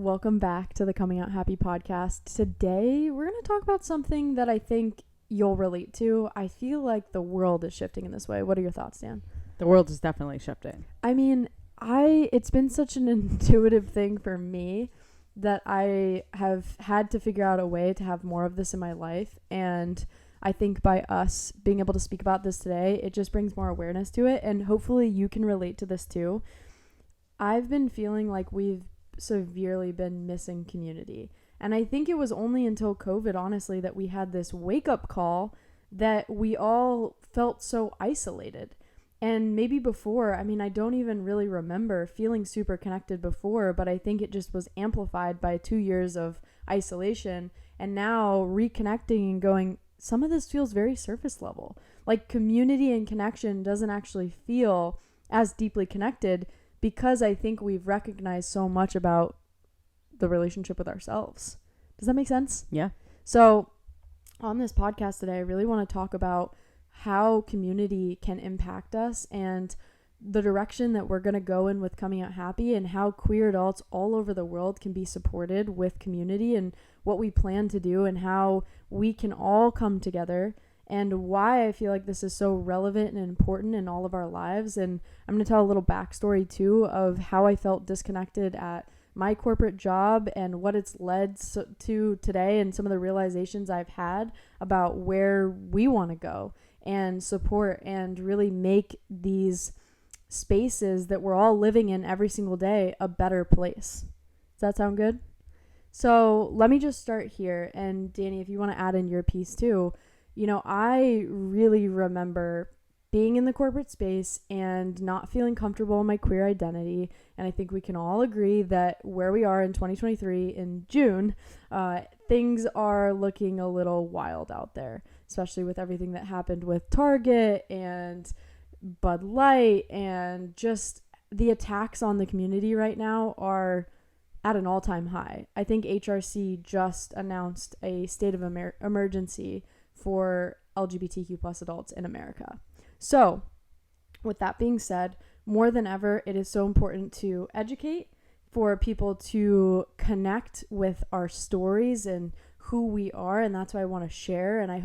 Welcome back to the Coming Out Happy podcast. Today, we're going to talk about something that I think you'll relate to. I feel like the world is shifting in this way. What are your thoughts, Dan? The world is definitely shifting. I mean, it's been such an intuitive thing for me that I have had to figure out a way to have more of this in my life. And I think by us being able to speak about this today, it just brings more awareness to it. And hopefully you can relate to this too. I've been feeling like we've severely been missing community. And I think it was only until COVID, honestly, that we had this wake-up call that we all felt so isolated. And maybe before, I don't even really remember feeling super connected before, but I think it just was amplified by 2 years of isolation. And now reconnecting and going, some of this feels very surface level. Like community and connection doesn't actually feel as deeply connected because I think we've recognized so much about the relationship with ourselves. Does that make sense? Yeah. So on this podcast today, I really want to talk about how community can impact us and the direction that we're going to go in with Coming Out Happy, and how queer adults all over the world can be supported with community, and what we plan to do, and how we can all come together, and why I feel like this is so relevant and important in all of our lives. And I'm going to tell a little backstory too of how I felt disconnected at my corporate job and what it's led to today, and some of the realizations I've had about where we want to go and support and really make these spaces that we're all living in every single day a better place. Does that sound good? So let me just start here. And Dani, if you want to add in your piece too, I really remember being in the corporate space and not feeling comfortable in my queer identity. And I think we can all agree that where we are in 2023 in June, things are looking a little wild out there, especially with everything that happened with Target and Bud Light, and just the attacks on the community right now are at an all-time high. I think HRC just announced a state of emergency for LGBTQ plus adults in America. So with that being said, more than ever, it is so important to educate, for people to connect with our stories and who we are. And that's why I want to share. And I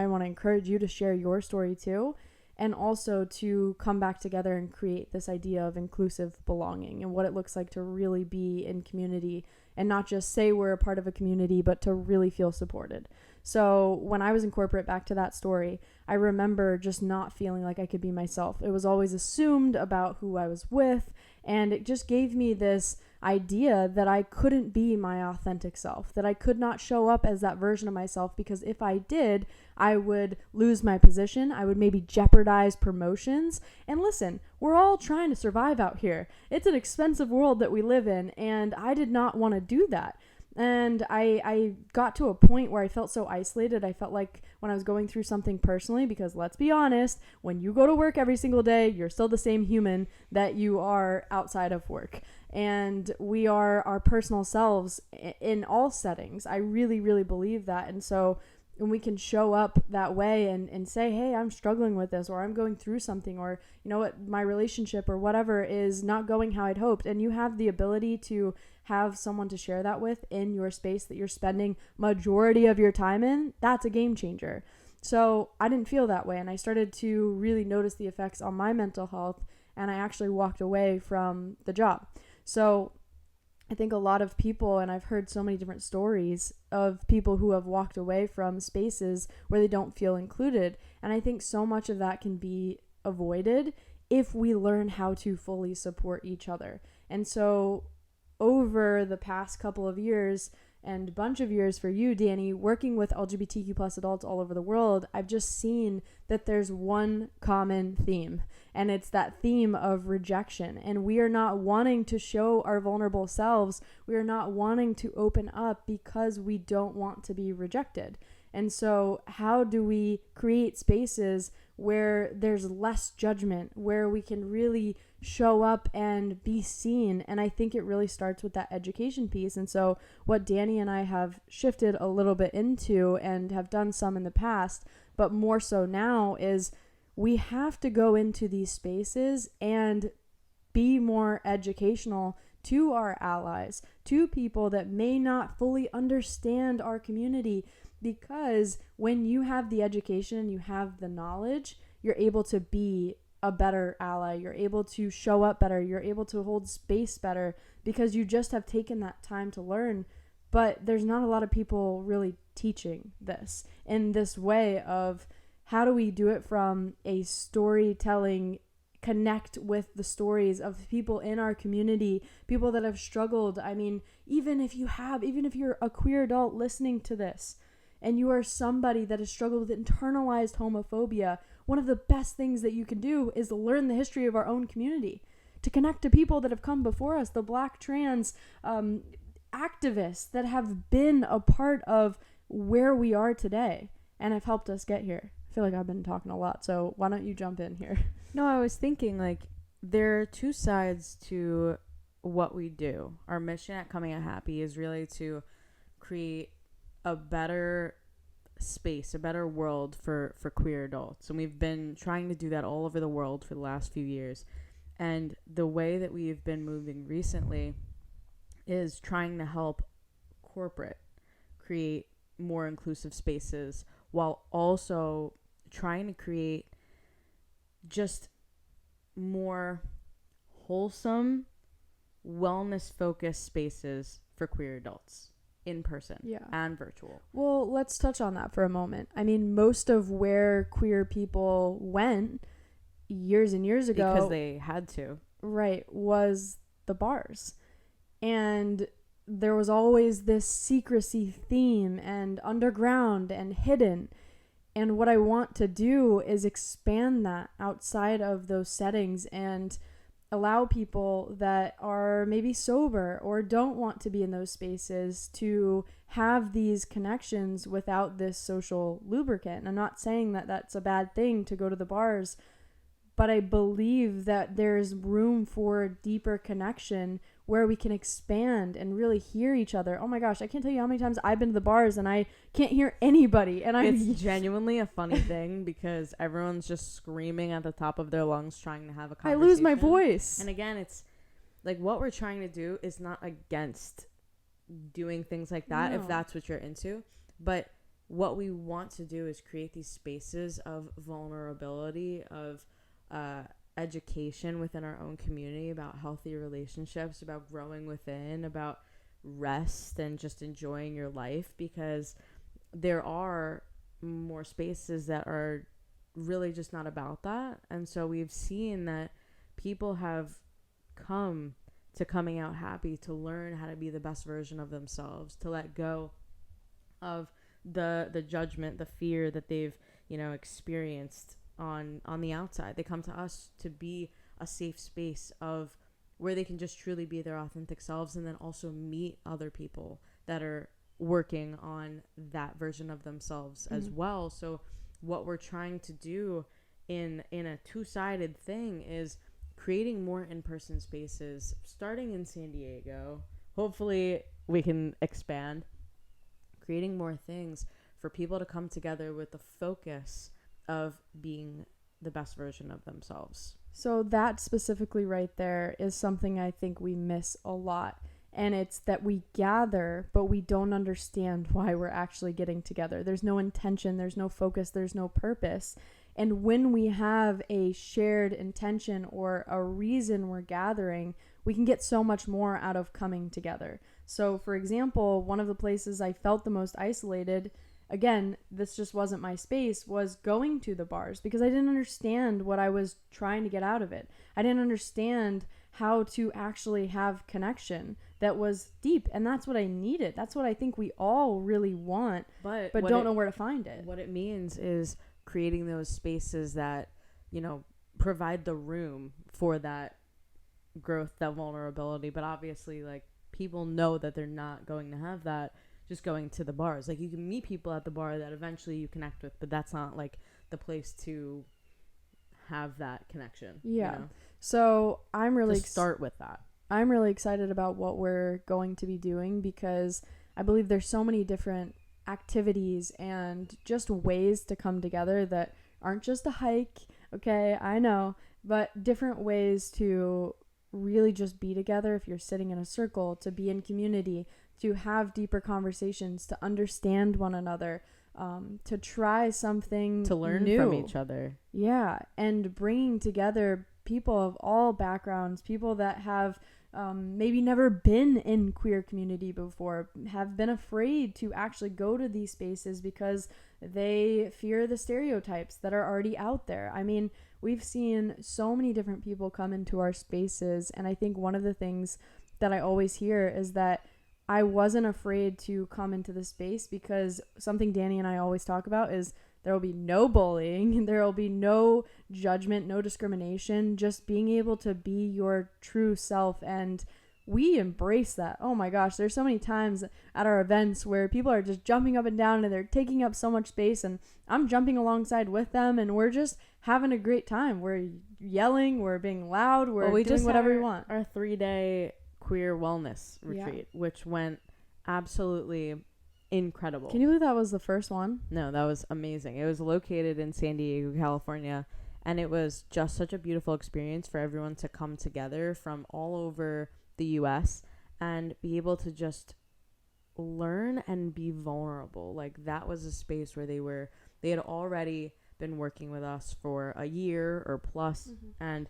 want to encourage you to share your story too. And also to come back together and create this idea of inclusive belonging and what it looks like to really be in community, and not just say we're a part of a community, but to really feel supported. So when I was in corporate, back to that story, I remember just not feeling like I could be myself. It was always assumed about who I was with, and it just gave me this idea that I couldn't be my authentic self, that I could not show up as that version of myself, because if I did, I would lose my position. I would maybe jeopardize promotions. And listen, we're all trying to survive out here. It's an expensive world that we live in, and I did not want to do that. And I got to a point where I felt so isolated. I felt like when I was going through something personally, because let's be honest, when you go to work every single day, you're still the same human that you are outside of work. And we are our personal selves in all settings. I really, really believe that. And so when we can show up that way and say, hey, I'm struggling with this, or I'm going through something, or you know what, my relationship or whatever is not going how I'd hoped, and you have the ability to have someone to share that with in your space that you're spending majority of your time in, that's a game changer. So I didn't feel that way, and I started to really notice the effects on my mental health, and I actually walked away from the job. So I think a lot of people, and I've heard so many different stories of people who have walked away from spaces where they don't feel included. And I think so much of that can be avoided if we learn how to fully support each other. And so over the past couple of years, and a bunch of years for you, Dani, working with LGBTQ plus adults all over the world, I've just seen that there's one common theme, and it's that theme of rejection. And we are not wanting to show our vulnerable selves. We are not wanting to open up because we don't want to be rejected. And so how do we create spaces where there's less judgment, where we can really show up and be seen? And I think it really starts with that education piece. And so what Dani and I have shifted a little bit into, and have done some in the past, but more so now, is we have to go into these spaces and be more educational to our allies, to people that may not fully understand our community, because when you have the education, you have the knowledge, you're able to be a better ally, you're able to show up better, you're able to hold space better, because you just have taken that time to learn. But there's not a lot of people really teaching this in this way of how do we do it from a storytelling, connect with the stories of people in our community, people that have struggled. I mean, even if you're a queer adult listening to this and you are somebody that has struggled with internalized homophobia, one of the best things that you can do is learn the history of our own community, to connect to people that have come before us, the Black trans activists that have been a part of where we are today and have helped us get here. I feel like I've been talking a lot, so why don't you jump in here? No, I was thinking, like, there are two sides to what we do. Our mission at Coming Out Happy is really to create a better space, a better world for queer adults. And we've been trying to do that all over the world for the last few years. And the way that we've been moving recently is trying to help corporate create more inclusive spaces, while also trying to create just more wholesome, wellness-focused spaces for queer adults, in person and virtual. Well, let's touch on that for a moment. I mean, most of where queer people went years and years ago, because they had to, right, was the bars. And there was always this secrecy theme and underground and hidden. And what I want to do is expand that outside of those settings and allow people that are maybe sober or don't want to be in those spaces to have these connections without this social lubricant. And I'm not saying that that's a bad thing to go to the bars, but I believe that there's room for deeper connection where we can expand and really hear each other. Oh my gosh, I can't tell you how many times I've been to the bars and I can't hear anybody. And it's genuinely a funny thing because everyone's just screaming at the top of their lungs trying to have a conversation. I lose my voice. And again, it's like what we're trying to do is not against doing things like that if that's what you're into. But what we want to do is create these spaces of vulnerability, of education within our own community about healthy relationships, about growing within, about rest and just enjoying your life, because there are more spaces that are really just not about that. And so we've seen that people have come to Coming Out Happy to learn how to be the best version of themselves, to let go of the judgment, the fear that they've experienced on the outside. They come to us to be a safe space of where they can just truly be their authentic selves, and then also meet other people that are working on that version of themselves as well. So what we're trying to do in a two-sided thing is creating more in-person spaces, starting in San Diego. Hopefully we can expand, creating more things for people to come together with the focus of being the best version of themselves. So that specifically right there is something I think we miss a lot. And it's that we gather, but we don't understand why we're actually getting together. There's no intention, there's no focus, there's no purpose. And when we have a shared intention or a reason we're gathering, we can get so much more out of coming together. So for example, one of the places I felt the most isolated, again, this just wasn't my space, was going to the bars, because I didn't understand what I was trying to get out of it. I didn't understand how to actually have connection that was deep, and that's what I needed. That's what I think we all really want, but don't know where to find it. What it means is creating those spaces that, provide the room for that growth, that vulnerability. But obviously, like, people know that they're not going to have that just going to the bars. Like, you can meet people at the bar that eventually you connect with, but that's not like the place to have that connection. So I'm really start with that. I'm really excited about what we're going to be doing, because I believe there's so many different activities and just ways to come together that aren't just a hike. Okay, I know, but different ways to really just be together, if you're sitting in a circle, to be in community, to have deeper conversations, to understand one another, to try something to learn new from each other. Yeah, and bringing together people of all backgrounds, people that have maybe never been in queer community before, have been afraid to actually go to these spaces because they fear the stereotypes that are already out there. I mean, we've seen so many different people come into our spaces, and I think one of the things that I always hear is that I wasn't afraid to come into the space because something Dani and I always talk about is there will be no bullying, there will be no judgment, no discrimination, just being able to be your true self. And we embrace that. Oh my gosh, there's so many times at our events where people are just jumping up and down and they're taking up so much space, and I'm jumping alongside with them, and we're just having a great time. We're yelling, we're being loud, we're doing whatever we want. Our 3-day queer wellness retreat, which went absolutely incredible. Can you believe that was the first one? No, that was amazing. It was located in San Diego, California, and it was just such a beautiful experience for everyone to come together from all over the US and be able to just learn and be vulnerable. Like, that was a space where they had already been working with us for a year or plus, and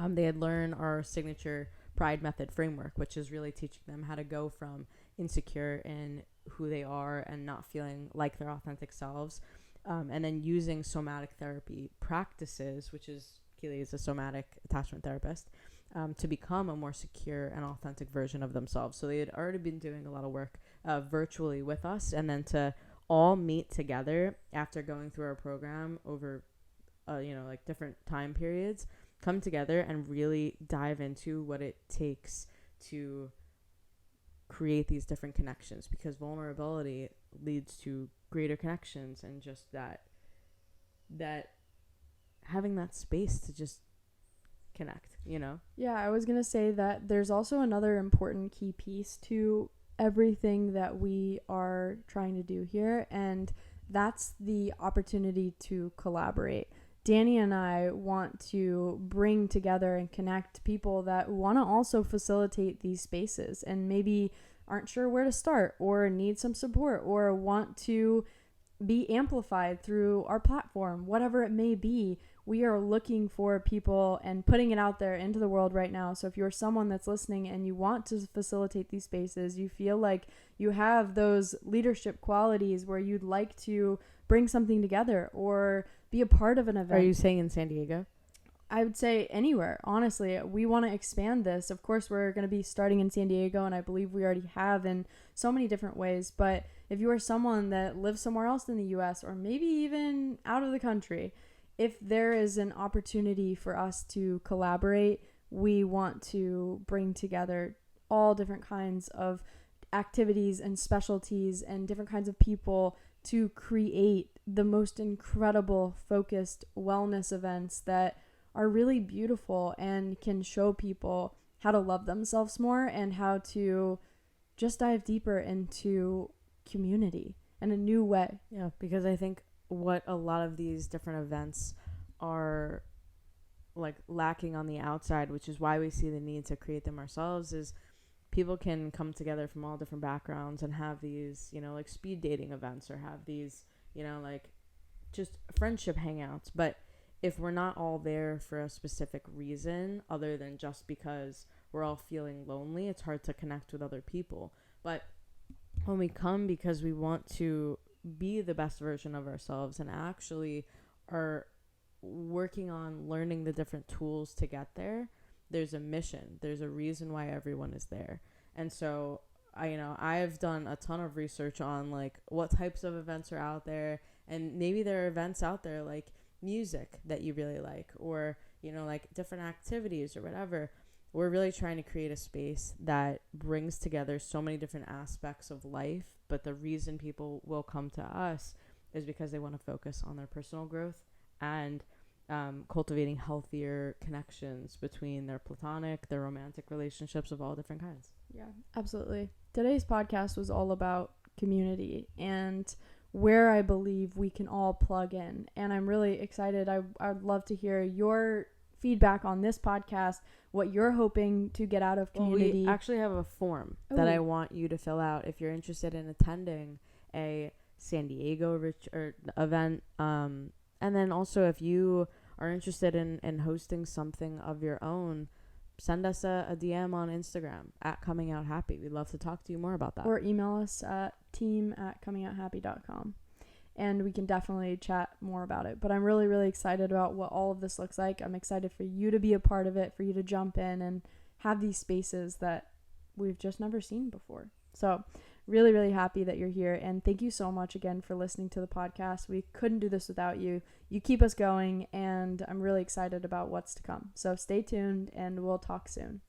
they had learned our signature Pride Method framework, which is really teaching them how to go from insecure in who they are and not feeling like their authentic selves, and then using somatic therapy practices, which is Keely is a somatic attachment therapist, to become a more secure and authentic version of themselves. So they had already been doing a lot of work virtually with us, and then to all meet together after going through our program over like different time periods, come together and really dive into what it takes to create these different connections, because vulnerability leads to greater connections, and just that having that space to just connect, Yeah, I was gonna say that there's also another important key piece to everything that we are trying to do here, and that's the opportunity to collaborate. Dani and I want to bring together and connect people that want to also facilitate these spaces and maybe aren't sure where to start or need some support or want to be amplified through our platform, whatever it may be. We are looking for people and putting it out there into the world right now. So if you're someone that's listening and you want to facilitate these spaces, you feel like you have those leadership qualities where you'd like to bring something together or be a part of an event. Are you saying in San Diego? I would say anywhere. Honestly, we want to expand this. Of course, we're going to be starting in San Diego, and I believe we already have in so many different ways. But if you are someone that lives somewhere else in the U.S. or maybe even out of the country, if there is an opportunity for us to collaborate, we want to bring together all different kinds of activities and specialties and different kinds of people to create the most incredible focused wellness events that are really beautiful and can show people how to love themselves more and how to just dive deeper into community in a new way. Yeah, because I think what a lot of these different events are like lacking on the outside, which is why we see the need to create them ourselves, is people can come together from all different backgrounds and have these, like speed dating events, or have these, like just friendship hangouts. But if we're not all there for a specific reason other than just because we're all feeling lonely, it's hard to connect with other people. But when we come because we want to be the best version of ourselves and actually are working on learning the different tools to get there, there's a mission, there's a reason why everyone is there. And so I've done a ton of research on like what types of events are out there, and maybe there are events out there like music that you really like, or like different activities or whatever. We're really trying to create a space that brings together so many different aspects of life, but the reason people will come to us is because they want to focus on their personal growth and cultivating healthier connections between their platonic, their romantic relationships of all different kinds. Yeah, absolutely. Today's podcast was all about community and where I believe we can all plug in. And I'm really excited. I'd love to hear your feedback on this podcast, what you're hoping to get out of community. We actually have a form that I want you to fill out if you're interested in attending a San Diego event. And then also if you are interested in hosting something of your own, send us a DM on Instagram at Coming Out Happy. We'd love to talk to you more about that. Or email us at team@comingOutHappy.com. And we can definitely chat more about it. But I'm really, really excited about what all of this looks like. I'm excited for you to be a part of it, for you to jump in and have these spaces that we've just never seen before. So really, really happy that you're here. And thank you so much again for listening to the podcast. We couldn't do this without you. You keep us going, and I'm really excited about what's to come. So stay tuned, and we'll talk soon.